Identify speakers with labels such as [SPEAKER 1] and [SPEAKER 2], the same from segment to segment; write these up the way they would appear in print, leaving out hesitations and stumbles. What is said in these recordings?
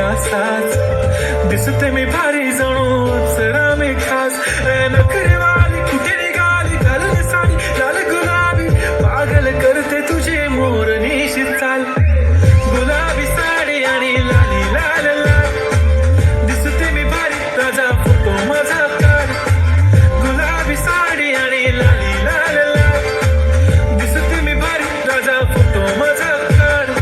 [SPEAKER 1] असाच दिसते मी भारी जणू अप्सरा मी खास नखरेवाली कुठे निघाली घालून साडी लाल गुलाबी पागल करते तुझे मोरनीशी चाल गुलाबी साडी आणि लाली लाल लाल दिसते मी भारी ताजा फोटो माझा काढ गुलाबी साडी आणि लाली लाल लाल दिसते मी भारी ताजा फोटो माझा काढ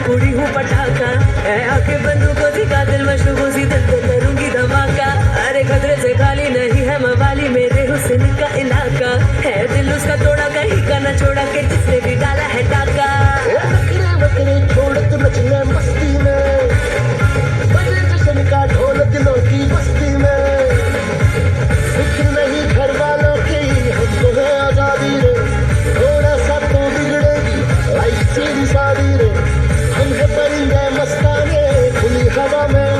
[SPEAKER 1] कुड़ी हूँ पटाखा है आंखें बंदूकों से कातिल मशरूकों से दिल पे करूंगी धमाका अरे खतरे से खाली नहीं है मवाली मेरे हुस्न का इलाका है दिल उसका तोड़ा कहीं का न छोड़ा के जिसने भी डाला है टाका
[SPEAKER 2] वकरे छोड़ के नचने मस्ती में बजे जश्न का ढोल दिलों की बस्ती में फिक्र नहीं घर वालों की हमको है आजादी रे थोड़ा सा तो बिगड़ेगी लाइफ सीधी सादी रे हम है परिंदे मस्ताने खुली हवा में